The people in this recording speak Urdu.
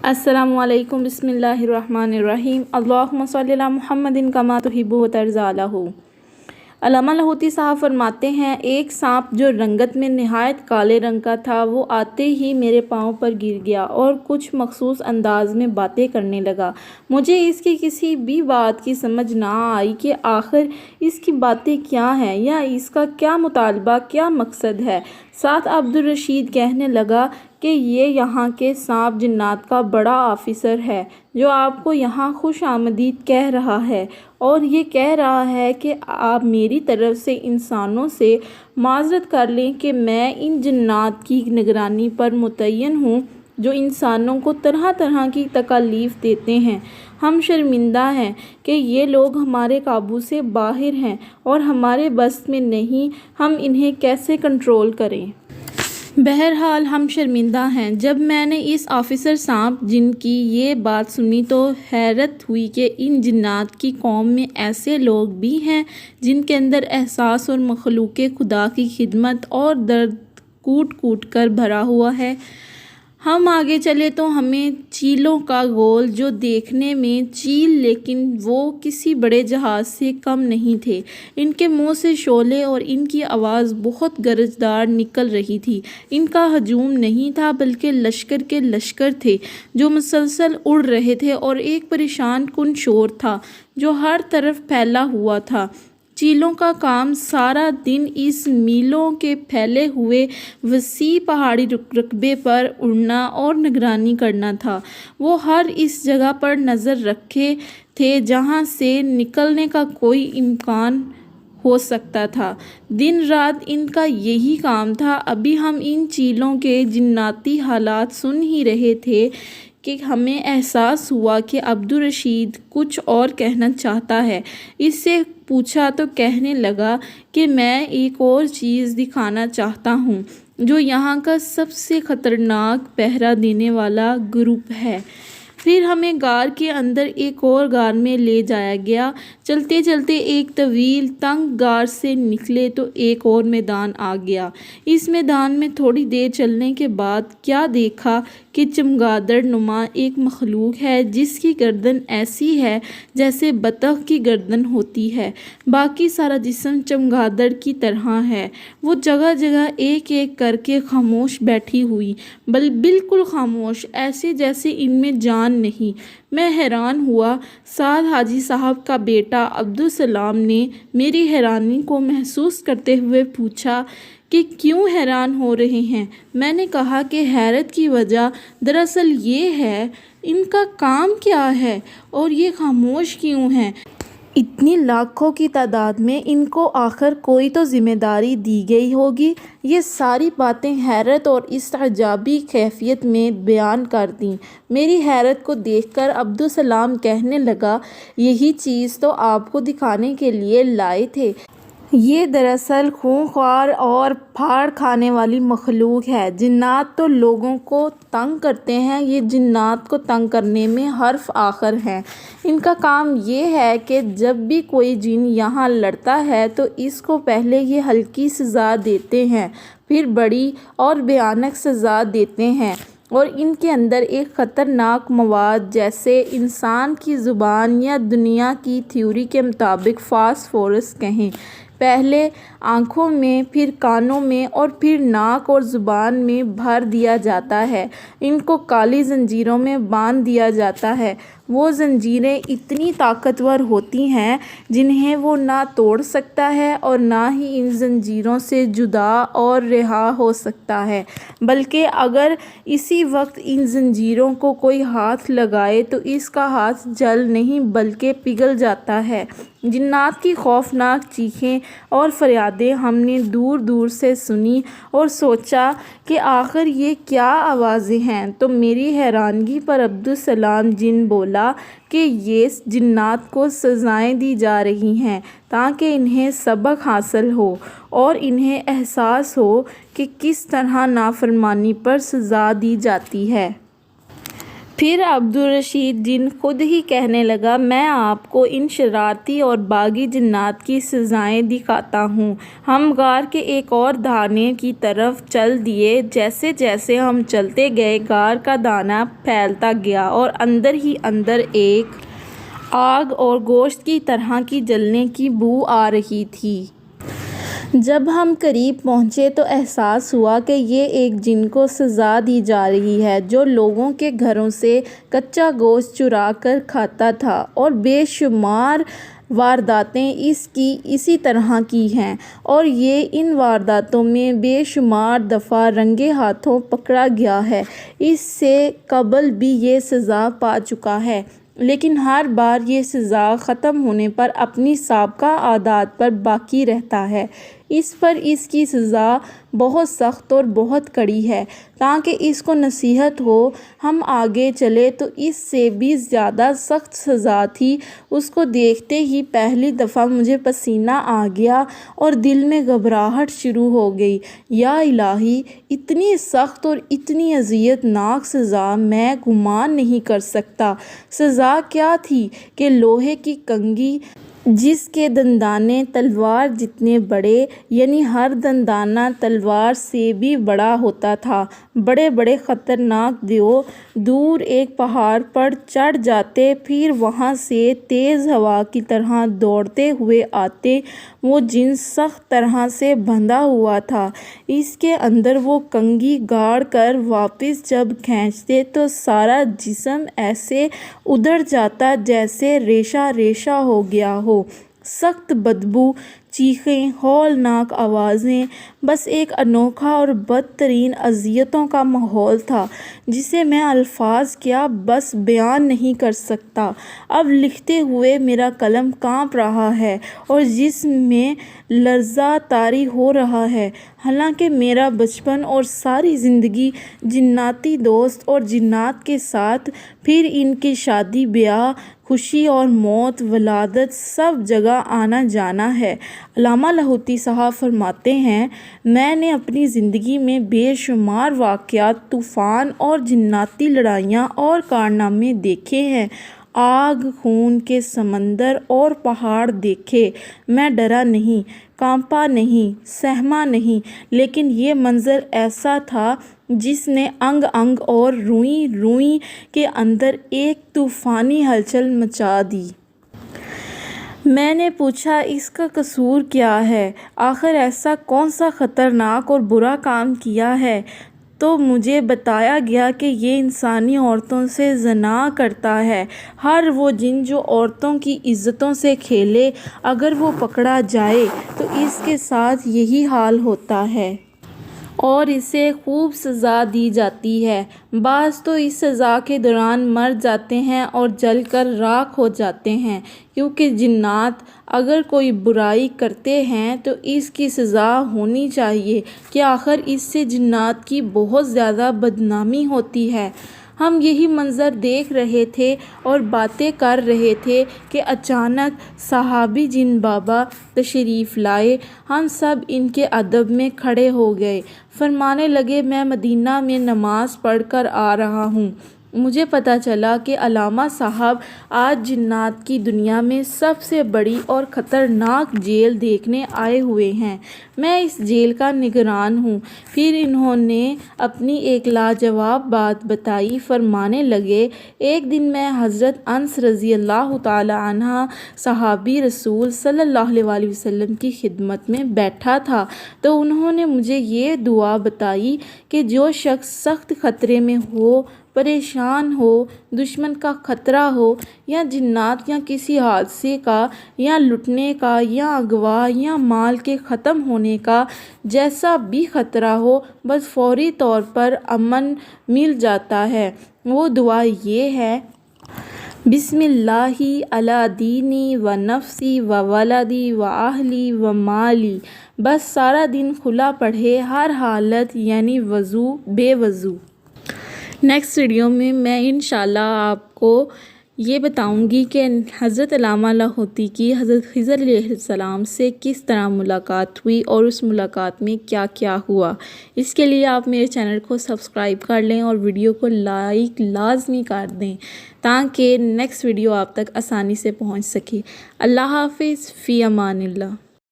السلام علیکم، بسم اللہ الرحمن الرحیم، اللہم صلی علی محمد کما تحب و ترضی لہ۔ علامہ لاہوتی صاحب فرماتے ہیں، ایک سانپ جو رنگت میں نہایت کالے رنگ کا تھا، وہ آتے ہی میرے پاؤں پر گر گیا اور کچھ مخصوص انداز میں باتیں کرنے لگا۔ مجھے اس کی کسی بھی بات کی سمجھ نہ آئی کہ آخر اس کی باتیں کیا ہیں یا اس کا کیا مطالبہ، کیا مقصد ہے۔ ساتھ عبدالرشید کہنے لگا کہ یہ یہاں کے سانپ جنات کا بڑا آفیسر ہے جو آپ کو یہاں خوش آمدید کہہ رہا ہے، اور یہ کہہ رہا ہے کہ آپ میری طرف سے انسانوں سے معذرت کر لیں کہ میں ان جنات کی نگرانی پر متعین ہوں جو انسانوں کو طرح طرح کی تکالیف دیتے ہیں۔ ہم شرمندہ ہیں کہ یہ لوگ ہمارے قابو سے باہر ہیں اور ہمارے بس میں نہیں، ہم انہیں کیسے کنٹرول کریں۔ بہرحال ہم شرمندہ ہیں۔ جب میں نے اس آفیسر سانپ جن کی یہ بات سنی تو حیرت ہوئی کہ ان جنات کی قوم میں ایسے لوگ بھی ہیں جن کے اندر احساس اور مخلوق خدا کی خدمت اور درد کوٹ کوٹ کر بھرا ہوا ہے۔ ہم آگے چلے تو ہمیں چیلوں کا گول، جو دیکھنے میں چیل لیکن وہ کسی بڑے جہاز سے کم نہیں تھے، ان کے منہ سے شعلے اور ان کی آواز بہت گرجدار نکل رہی تھی۔ ان کا ہجوم نہیں تھا بلکہ لشکر کے لشکر تھے جو مسلسل اڑ رہے تھے، اور ایک پریشان کن شور تھا جو ہر طرف پھیلا ہوا تھا۔ چیلوں کا کام سارا دن اس میلوں کے پھیلے ہوئے وسیع پہاڑی رقبے پر اڑنا اور نگرانی کرنا تھا۔ وہ ہر اس جگہ پر نظر رکھے تھے جہاں سے نکلنے کا کوئی امکان ہو سکتا تھا۔ دن رات ان کا یہی کام تھا۔ ابھی ہم ان چیلوں کے جناتی حالات سن ہی رہے تھے کہ ہمیں احساس ہوا کہ عبدالرشید کچھ اور کہنا چاہتا ہے۔ اس سے پوچھا تو کہنے لگا کہ میں ایک اور چیز دکھانا چاہتا ہوں جو یہاں کا سب سے خطرناک پہرہ دینے والا گروپ ہے۔ پھر ہمیں غار کے اندر ایک اور غار میں لے جایا گیا۔ چلتے چلتے ایک طویل تنگ غار سے نکلے تو ایک اور میدان آ گیا۔ اس میدان میں تھوڑی دیر چلنے کے بعد کیا دیکھا کہ چمگادڑ نما ایک مخلوق ہے جس کی گردن ایسی ہے جیسے بطخ کی گردن ہوتی ہے، باقی سارا جسم چمگادڑ کی طرح ہے۔ وہ جگہ جگہ ایک ایک کر کے خاموش بیٹھی ہوئی، بالکل خاموش، ایسے جیسے ان میں جان نہیں۔ میں حیران ہوا۔ ساتھ حاجی صاحب کا بیٹا عبدالسلام نے میری حیرانی کو محسوس کرتے ہوئے پوچھا کہ کیوں حیران ہو رہے ہیں؟ میں نے کہا کہ حیرت کی وجہ دراصل یہ ہے، ان کا کام کیا ہے اور یہ خاموش کیوں ہیں؟ اتنی لاکھوں کی تعداد میں ان کو آخر کوئی تو ذمہ داری دی گئی ہوگی۔ یہ ساری باتیں حیرت اور استعجابی کیفیت میں بیان کر دیں۔ میری حیرت کو دیکھ کر عبدالسلام کہنے لگا، یہی چیز تو آپ کو دکھانے کے لیے لائے تھے۔ یہ دراصل خونخوار اور پھاڑ کھانے والی مخلوق ہے۔ جنات تو لوگوں کو تنگ کرتے ہیں، یہ جنات کو تنگ کرنے میں حرف آخر ہیں۔ ان کا کام یہ ہے کہ جب بھی کوئی جن یہاں لڑتا ہے تو اس کو پہلے یہ ہلکی سزا دیتے ہیں، پھر بڑی اور بھیانک سزا دیتے ہیں، اور ان کے اندر ایک خطرناک مواد، جیسے انسان کی زبان یا دنیا کی تھیوری کے مطابق فاسفورس کہیں، پہلے آنکھوں میں، پھر کانوں میں اور پھر ناک اور زبان میں بھر دیا جاتا ہے۔ ان کو کالی زنجیروں میں باندھ دیا جاتا ہے۔ وہ زنجیریں اتنی طاقتور ہوتی ہیں جنہیں وہ نہ توڑ سکتا ہے اور نہ ہی ان زنجیروں سے جدا اور رہا ہو سکتا ہے، بلکہ اگر اسی وقت ان زنجیروں کو کوئی ہاتھ لگائے تو اس کا ہاتھ جل نہیں بلکہ پگھل جاتا ہے۔ جنات کی خوفناک چیخیں اور فریادیں ہم نے دور دور سے سنی اور سوچا کہ آخر یہ کیا آوازیں ہیں، تو میری حیرانگی پر عبدالسلام جن بولا کہ یہ جنات کو سزائیں دی جا رہی ہیں تاکہ انہیں سبق حاصل ہو اور انہیں احساس ہو کہ کس طرح نافرمانی پر سزا دی جاتی ہے۔ پھر عبدالرشید جن خود ہی کہنے لگا، میں آپ کو ان شرارتی اور باغی جنات کی سزائیں دکھاتا ہوں۔ ہم غار کے ایک اور دانے کی طرف چل دیے۔ جیسے جیسے ہم چلتے گئے غار کا دانہ پھیلتا گیا اور اندر ہی اندر ایک آگ اور گوشت کی طرح کی جلنے کی بو آ رہی تھی۔ جب ہم قریب پہنچے تو احساس ہوا کہ یہ ایک جن کو سزا دی جا رہی ہے جو لوگوں کے گھروں سے کچا گوشت چرا کر کھاتا تھا، اور بے شمار وارداتیں اس کی اسی طرح کی ہیں، اور یہ ان وارداتوں میں بے شمار دفعہ رنگے ہاتھوں پکڑا گیا ہے۔ اس سے قبل بھی یہ سزا پا چکا ہے، لیکن ہر بار یہ سزا ختم ہونے پر اپنی سابقہ عادات پر باقی رہتا ہے۔ اس پر اس کی سزا بہت سخت اور بہت کڑی ہے۔ تاکہ اس کو نصیحت ہو، ہم آگے چلے تو اس سے بھی زیادہ سخت سزا تھی۔ اس کو دیکھتے ہی پہلی دفعہ مجھے پسینہ آ گیا اور دل میں گھبراہٹ شروع ہو گئی۔ یا الہی، اتنی سخت اور اتنی اذیت ناک سزا میں گمان نہیں کر سکتا۔ سزا کیا تھی کہ لوہے کی کنگھی جس کے دندانے تلوار جتنے بڑے، یعنی ہر دندانہ تلوار سے بھی بڑا ہوتا تھا، بڑے بڑے خطرناک دیو دور ایک پہاڑ پر چڑھ جاتے، پھر وہاں سے تیز ہوا کی طرح دوڑتے ہوئے آتے۔ وہ جن سخت طرح سے بندھا ہوا تھا، اس کے اندر وہ کنگھی گاڑ کر واپس جب کھینچتے تو سارا جسم ایسے ادھڑ جاتا جیسے ریشہ ریشہ ہو گیا ہو۔ سخت بدبو، چیخیں، ہولناک آوازیں، بس ایک انوکھا اور بدترین اذیتوں کا ماحول تھا جسے میں الفاظ کیا بس بیان نہیں کر سکتا۔ اب لکھتے ہوئے میرا قلم کانپ رہا ہے اور جسم میں لرزہ طاری ہو رہا ہے۔ حالانکہ میرا بچپن اور ساری زندگی جناتی دوست اور جنات کے ساتھ، پھر ان کی شادی بیاہ، خوشی اور موت، ولادت، سب جگہ آنا جانا ہے۔ علامہ لاہوتی صاحب فرماتے ہیں، میں نے اپنی زندگی میں بے شمار واقعات، طوفان اور جناتی لڑائیاں اور کارنامے دیکھے ہیں، آگ، خون کے سمندر اور پہاڑ دیکھے۔ میں ڈرا نہیں، کانپا نہیں، سہما نہیں، لیکن یہ منظر ایسا تھا جس نے انگ انگ اور روئیں روئیں کے اندر ایک طوفانی ہلچل مچا دی۔ میں نے پوچھا، اس کا قصور کیا ہے؟ آخر ایسا کون سا خطرناک اور برا کام کیا ہے؟ تو مجھے بتایا گیا کہ یہ انسانی عورتوں سے زنا کرتا ہے۔ ہر وہ جن جو عورتوں کی عزتوں سے کھیلے، اگر وہ پکڑا جائے تو اس کے ساتھ یہی حال ہوتا ہے اور اسے خوب سزا دی جاتی ہے۔ بعض تو اس سزا کے دوران مر جاتے ہیں اور جل کر راکھ ہو جاتے ہیں، کیونکہ جنات اگر کوئی برائی کرتے ہیں تو اس کی سزا ہونی چاہیے کہ آخر اس سے جنات کی بہت زیادہ بدنامی ہوتی ہے۔ ہم یہی منظر دیکھ رہے تھے اور باتیں کر رہے تھے کہ اچانک صحابی جن بابا تشریف لائے۔ ہم سب ان کے ادب میں کھڑے ہو گئے۔ فرمانے لگے، میں مدینہ میں نماز پڑھ کر آ رہا ہوں۔ مجھے پتہ چلا کہ علامہ صاحب آج جنات کی دنیا میں سب سے بڑی اور خطرناک جیل دیکھنے آئے ہوئے ہیں۔ میں اس جیل کا نگران ہوں۔ پھر انہوں نے اپنی ایک لاجواب بات بتائی۔ فرمانے لگے، ایک دن میں حضرت انس رضی اللہ تعالی عنہ صحابی رسول صلی اللہ علیہ وسلم کی خدمت میں بیٹھا تھا تو انہوں نے مجھے یہ دعا بتائی کہ جو شخص سخت خطرے میں ہو، پریشان ہو، دشمن کا خطرہ ہو، یا جنات یا کسی حادثے کا، یا لٹنے کا، یا اغوا، یا مال کے ختم ہونے کا، جیسا بھی خطرہ ہو، بس فوری طور پر امن مل جاتا ہے۔ وہ دعا یہ ہے، بسم اللہ علی دینی و نفسی و ولدی و اہلی و مالی۔ بس سارا دن کھلا پڑھے، ہر حالت، یعنی وضو، بے وضو۔ نیکسٹ ویڈیو میں انشاءاللہ آپ کو یہ بتاؤں گی کہ حضرت علامہ لاہوتی کی حضرت خضر علیہ السلام سے کس طرح ملاقات ہوئی اور اس ملاقات میں کیا کیا ہوا۔ اس کے لیے آپ میرے چینل کو سبسکرائب کر لیں اور ویڈیو کو لائک لازمی کر دیں تاکہ نیکسٹ ویڈیو آپ تک آسانی سے پہنچ سکے۔ اللہ حافظ، فی امان اللہ۔